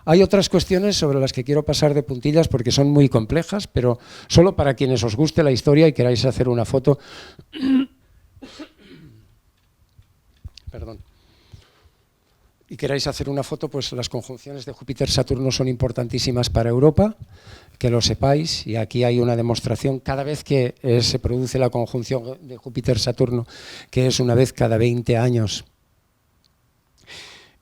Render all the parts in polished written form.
Hay otras cuestiones sobre las que quiero pasar de puntillas porque son muy complejas, pero solo para quienes os guste la historia y queráis hacer una foto. Perdón. Y queráis hacer una foto, pues las conjunciones de Júpiter-Saturno son importantísimas para Europa, que lo sepáis, y aquí hay una demostración. Cada vez que se produce la conjunción de Júpiter-Saturno, que es una vez cada 20 años,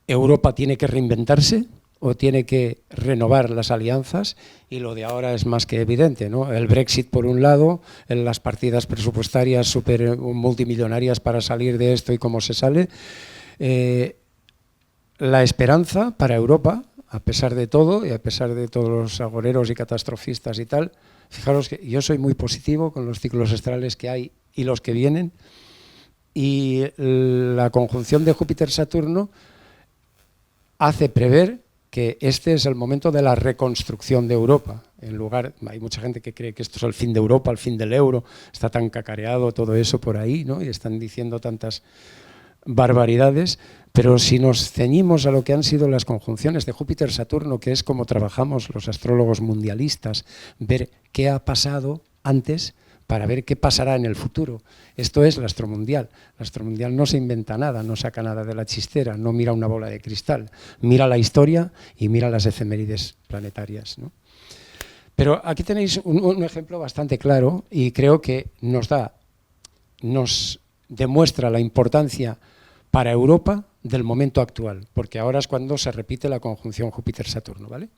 Europa tiene que reinventarse o tiene que renovar las alianzas, y lo de ahora es más que evidente, ¿no? El Brexit por un lado, las partidas presupuestarias super multimillonarias para salir de esto y cómo se sale. La esperanza para Europa, a pesar de todo y a pesar de todos los agoreros y catastrofistas y tal, fijaros que yo soy muy positivo con los ciclos astrales que hay y los que vienen, y la conjunción de Júpiter-Saturno hace prever que este es el momento de la reconstrucción de Europa. En lugar, hay mucha gente que cree que esto es el fin de Europa, el fin del euro, está tan cacareado todo eso por ahí, ¿no? Y están diciendo tantas barbaridades, pero si nos ceñimos a lo que han sido las conjunciones de Júpiter-Saturno, que es como trabajamos los astrólogos mundialistas, ver qué ha pasado antes para ver qué pasará en el futuro. Esto es la astromundial. La astromundial no se inventa nada, no saca nada de la chistera, no mira una bola de cristal, mira la historia y mira las efemérides planetarias, ¿no? Pero aquí tenéis un ejemplo bastante claro y creo que nos demuestra la importancia para Europa del momento actual, porque ahora es cuando se repite la conjunción Júpiter-Saturno, ¿vale?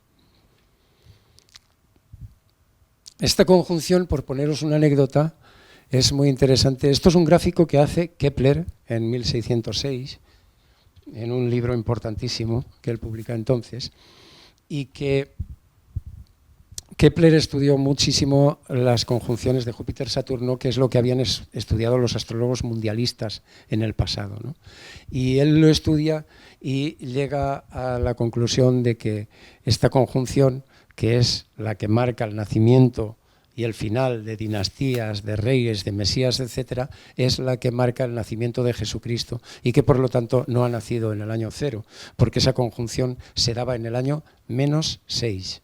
Esta conjunción, por poneros una anécdota, es muy interesante. Esto es un gráfico que hace Kepler en 1606, en un libro importantísimo que él publica entonces, y que Kepler estudió muchísimo las conjunciones de Júpiter-Saturno, que es lo que habían estudiado los astrólogos mundialistas en el pasado, ¿no? Y él lo estudia y llega a la conclusión de que esta conjunción, que es la que marca el nacimiento y el final de dinastías, de reyes, de mesías, etcétera, es la que marca el nacimiento de Jesucristo, y que por lo tanto no ha nacido en el año 0, porque esa conjunción se daba en el año -6.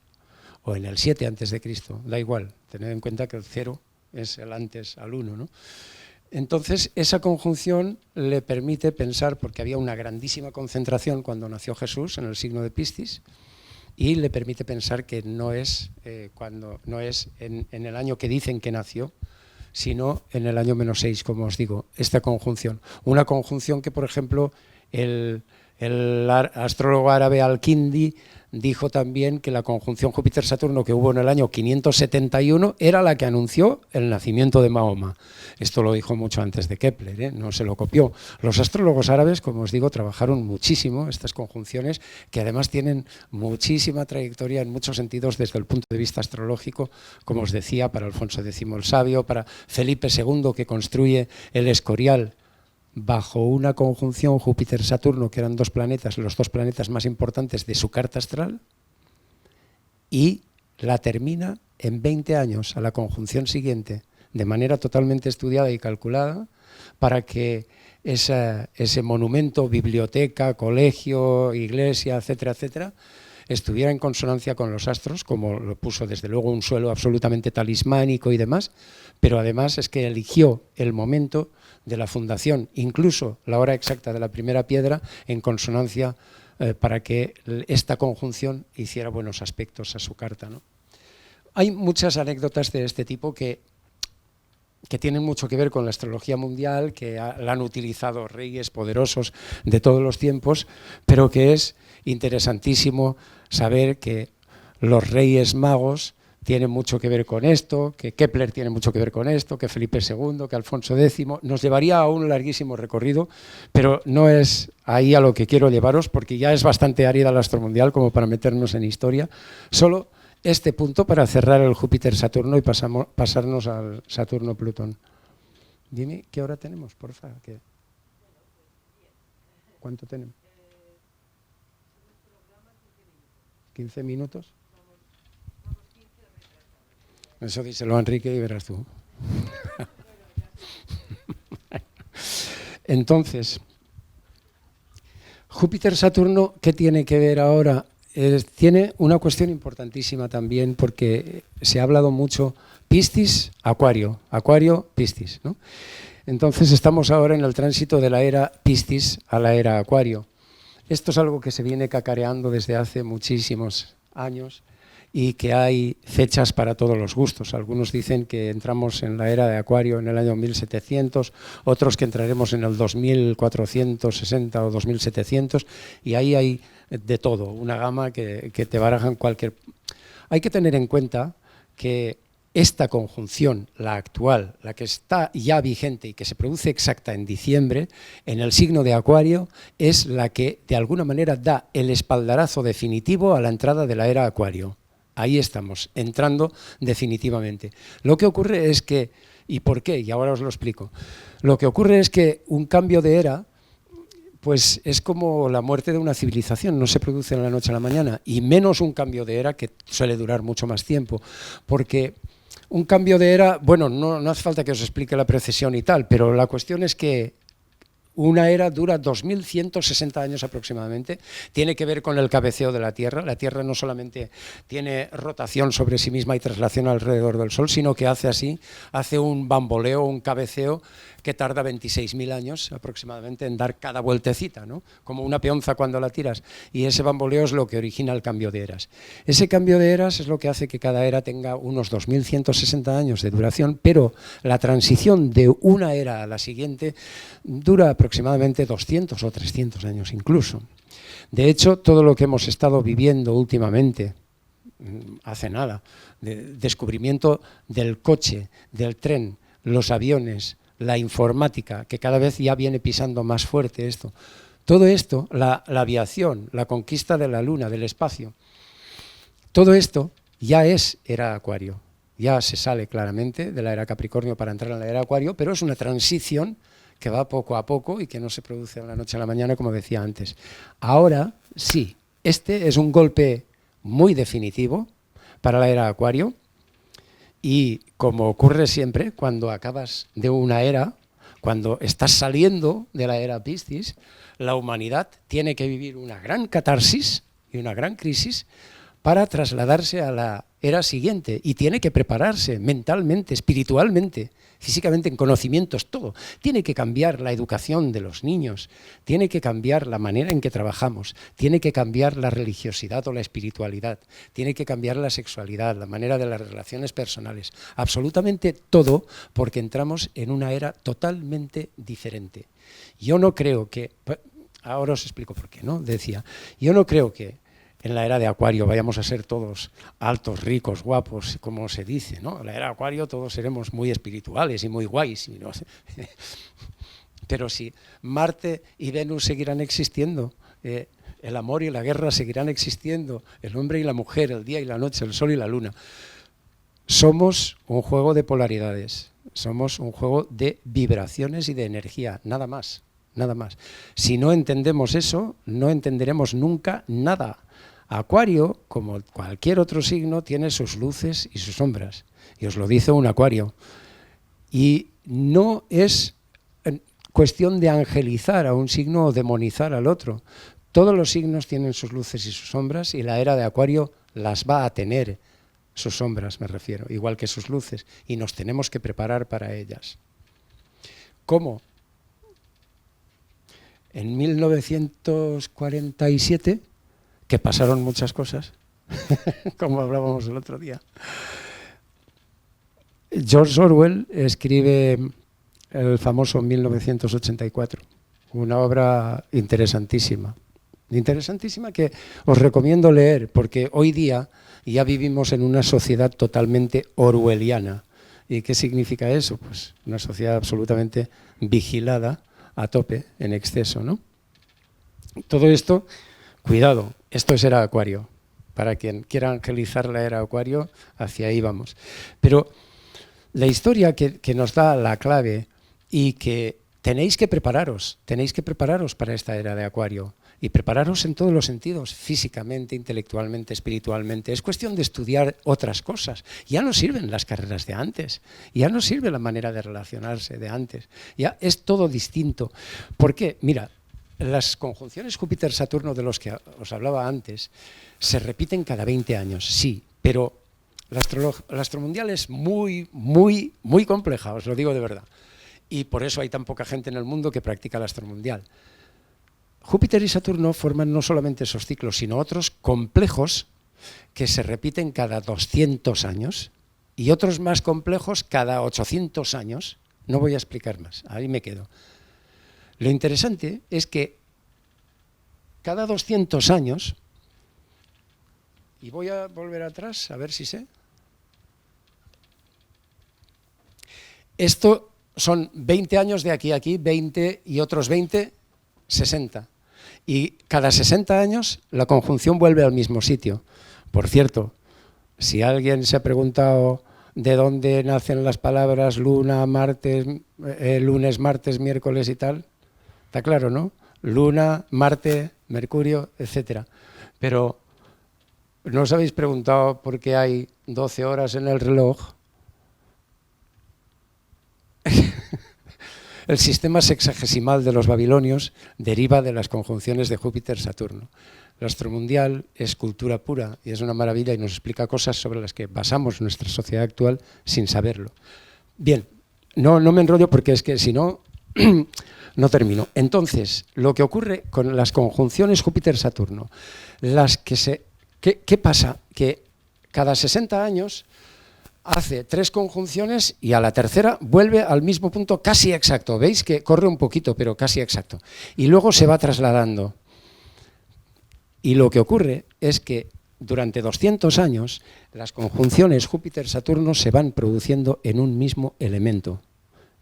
O en el 7 antes de Cristo, da igual, tened en cuenta que el 0 es el antes al 1, ¿no? Entonces, esa conjunción le permite pensar, porque había una grandísima concentración cuando nació Jesús en el signo de Piscis, y le permite pensar que no es, en el año que dicen que nació, sino en el año -6, como os digo, esta conjunción. Una conjunción que, por ejemplo, el astrólogo árabe Al-Kindi dijo también que la conjunción Júpiter-Saturno que hubo en el año 571 era la que anunció el nacimiento de Mahoma. Esto lo dijo mucho antes de Kepler, ¿eh? No se lo copió. Los astrólogos árabes, como os digo, trabajaron muchísimo estas conjunciones, que además tienen muchísima trayectoria en muchos sentidos desde el punto de vista astrológico, como os decía, para Alfonso X el Sabio, para Felipe II, que construye el Escorial bajo una conjunción Júpiter-Saturno, que eran los dos planetas más importantes de su carta astral, y la termina en 20 años a la conjunción siguiente, de manera totalmente estudiada y calculada, para que ese monumento, biblioteca, colegio, iglesia, etcétera, etcétera, estuviera en consonancia con los astros, como lo puso desde luego un suelo absolutamente talismánico y demás, pero además es que eligió el momento de la fundación, incluso la hora exacta de la primera piedra, en consonancia para que esta conjunción hiciera buenos aspectos a su carta, ¿no? Hay muchas anécdotas de este tipo que tienen mucho que ver con la astrología mundial, que la han utilizado reyes poderosos de todos los tiempos, pero que es interesantísimo saber que los reyes magos tienen mucho que ver con esto, que Kepler tiene mucho que ver con esto, que Felipe II, que Alfonso X. Nos llevaría a un larguísimo recorrido, pero no es ahí a lo que quiero llevaros, porque ya es bastante árida la astromundial como para meternos en historia. Solo este punto para cerrar el Júpiter-Saturno y pasarnos al Saturno-Plutón. Dime, ¿qué hora tenemos, porfa? ¿Cuánto tenemos? 15 minutos. Eso díselo a Enrique y verás tú. Entonces, Júpiter-Saturno, ¿qué tiene que ver ahora? tiene una cuestión importantísima también, porque se ha hablado mucho Piscis, Acuario, Acuario, Piscis, ¿no? Entonces estamos ahora en el tránsito de la era Piscis a la era Acuario. Esto es algo que se viene cacareando desde hace muchísimos años y que hay fechas para todos los gustos. Algunos dicen que entramos en la era de Acuario en el año 1700, otros que entraremos en el 2460 o 2700, y ahí hay de todo, una gama que te barajan cualquier... Hay que tener en cuenta que esta conjunción, la actual, la que está ya vigente y que se produce exacta en diciembre, en el signo de Acuario, es la que de alguna manera da el espaldarazo definitivo a la entrada de la era Acuario. Ahí estamos, entrando definitivamente. Lo que ocurre es que, ¿y por qué? Y ahora os lo explico. Lo que ocurre es que un cambio de era, pues es como la muerte de una civilización, no se produce de la noche a la mañana, y menos un cambio de era que suele durar mucho más tiempo, porque un cambio de era, bueno, no hace falta que os explique la precesión y tal, pero la cuestión es que una era dura 2160 años aproximadamente, tiene que ver con el cabeceo de la Tierra no solamente tiene rotación sobre sí misma y traslación alrededor del Sol, sino que hace un bamboleo, un cabeceo que tarda 26.000 años aproximadamente en dar cada vueltecita, ¿no? Como una peonza cuando la tiras, y ese bamboleo es lo que origina el cambio de eras. Ese cambio de eras es lo que hace que cada era tenga unos 2160 años de duración, pero la transición de una era a la siguiente dura aproximadamente 200 o 300 años incluso. De hecho, todo lo que hemos estado viviendo últimamente, hace nada, descubrimiento del coche, del tren, los aviones, la informática, que cada vez ya viene pisando más fuerte esto. Todo esto, la aviación, la conquista de la Luna, del espacio, todo esto ya es era Acuario. Ya se sale claramente de la era Capricornio para entrar en la era Acuario, pero es una transición que va poco a poco y que no se produce de la noche a la mañana, como decía antes. Ahora sí, este es un golpe muy definitivo para la era Acuario. Y como ocurre siempre, cuando acabas de una era, cuando estás saliendo de la era Piscis, la humanidad tiene que vivir una gran catarsis y una gran crisis para trasladarse a la era siguiente, y tiene que prepararse mentalmente, espiritualmente, físicamente, en conocimientos, todo. Tiene que cambiar la educación de los niños, tiene que cambiar la manera en que trabajamos, tiene que cambiar la religiosidad o la espiritualidad, tiene que cambiar la sexualidad, la manera de las relaciones personales, absolutamente todo, porque entramos en una era totalmente diferente. Yo no creo que, ahora os explico por qué, ¿no? Decía, yo no creo que en la era de Acuario vayamos a ser todos altos, ricos, guapos, como se dice, ¿no? En la era de Acuario todos seremos muy espirituales y muy guays, ¿no? Pero si Marte y Venus seguirán existiendo, el amor y la guerra seguirán existiendo, el hombre y la mujer, el día y la noche, el sol y la luna. Somos un juego de polaridades, somos un juego de vibraciones y de energía, nada más, nada más. Si no entendemos eso, no entenderemos nunca nada. Acuario, como cualquier otro signo, tiene sus luces y sus sombras, y os lo dice un Acuario. Y no es cuestión de angelizar a un signo o demonizar al otro. Todos los signos tienen sus luces y sus sombras, y la era de Acuario las va a tener, sus sombras me refiero, igual que sus luces, y nos tenemos que preparar para ellas. ¿Cómo? En 1947, que pasaron muchas cosas, como hablábamos el otro día, George Orwell escribe el famoso 1984, una obra interesantísima, que os recomiendo leer, porque hoy día ya vivimos en una sociedad totalmente orwelliana. ¿Y qué significa eso? Pues una sociedad absolutamente vigilada, a tope, en exceso, ¿no? Todo esto, cuidado, esto es era Acuario. Para quien quiera angelizar la era Acuario, hacia ahí vamos. Pero la historia que nos da la clave, y que tenéis que prepararos para esta era de Acuario, y prepararos en todos los sentidos, físicamente, intelectualmente, espiritualmente. Es cuestión de estudiar otras cosas. Ya no sirven las carreras de antes, ya no sirve la manera de relacionarse de antes, ya es todo distinto. ¿Por qué? Mira, Las conjunciones Júpiter-Saturno de los que os hablaba antes se repiten cada 20 años, sí, pero la astromundial es muy, muy, muy compleja, os lo digo de verdad. Y por eso hay tan poca gente en el mundo que practica la astromundial. Júpiter y Saturno forman no solamente esos ciclos, sino otros complejos que se repiten cada 200 años y otros más complejos cada 800 años. No voy a explicar más, ahí me quedo. Lo interesante es que cada 200 años, y voy a volver atrás a ver si sé, esto son 20 años de aquí a aquí, 20 y otros 20, 60. Y cada 60 años la conjunción vuelve al mismo sitio. Por cierto, si alguien se ha preguntado de dónde nacen las palabras luna, martes, lunes, martes, miércoles y tal, está claro, ¿no? Luna, Marte, Mercurio, etcétera. Pero ¿no os habéis preguntado por qué hay 12 horas en el reloj? El sistema sexagesimal de los babilonios deriva de las conjunciones de Júpiter-Saturno. La astromundial es cultura pura y es una maravilla y nos explica cosas sobre las que basamos nuestra sociedad actual sin saberlo. Bien, no me enrollo porque es que si no, no termino. Entonces, lo que ocurre con las conjunciones Júpiter-Saturno, ¿qué pasa? Que cada 60 años hace 3 conjunciones y a la tercera vuelve al mismo punto casi exacto. ¿Veis que corre un poquito, pero casi exacto? Y luego se va trasladando. Y lo que ocurre es que durante 200 años las conjunciones Júpiter-Saturno se van produciendo en un mismo elemento,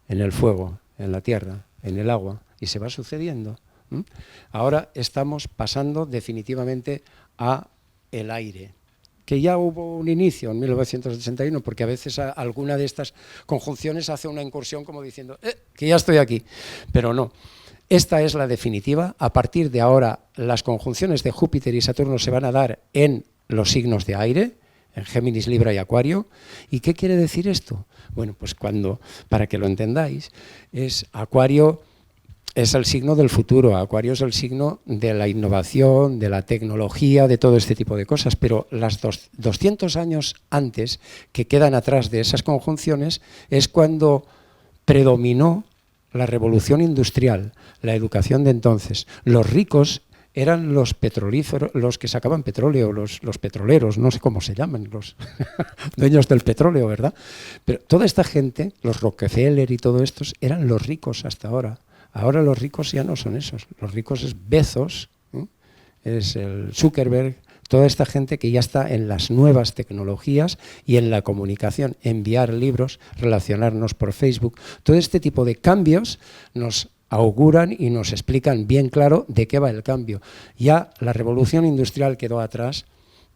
en el fuego, en la tierra, en el agua, y se va sucediendo. Ahora estamos pasando definitivamente a el aire, que ya hubo un inicio en 1981, porque a veces alguna de estas conjunciones hace una incursión como diciendo que ya estoy aquí, pero no. Esta es la definitiva. A partir de ahora las conjunciones de Júpiter y Saturno se van a dar en los signos de aire, en Géminis, Libra y Acuario. ¿Y qué quiere decir esto? Bueno, pues para que lo entendáis, Acuario es el signo del futuro, Acuario es el signo de la innovación, de la tecnología, de todo este tipo de cosas, pero las 200 años antes, que quedan atrás de esas conjunciones, es cuando predominó la revolución industrial, la educación de entonces. Los ricos eran los petrolíferos, los que sacaban petróleo, los petroleros, no sé cómo se llaman, los dueños del petróleo, ¿verdad? Pero toda esta gente, los Rockefeller y todo estos, eran los ricos hasta ahora. Ahora los ricos ya no son esos, los ricos es Bezos, es el Zuckerberg, toda esta gente que ya está en las nuevas tecnologías y en la comunicación, enviar libros, relacionarnos por Facebook. Todo este tipo de cambios nos auguran y nos explican bien claro de qué va el cambio. Ya la revolución industrial quedó atrás,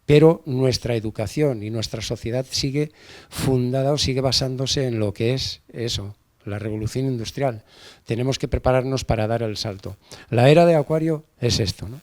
pero nuestra educación y nuestra sociedad sigue fundada o sigue basándose en lo que es eso, la revolución industrial. Tenemos que prepararnos para dar el salto. La era de Acuario es esto, ¿no?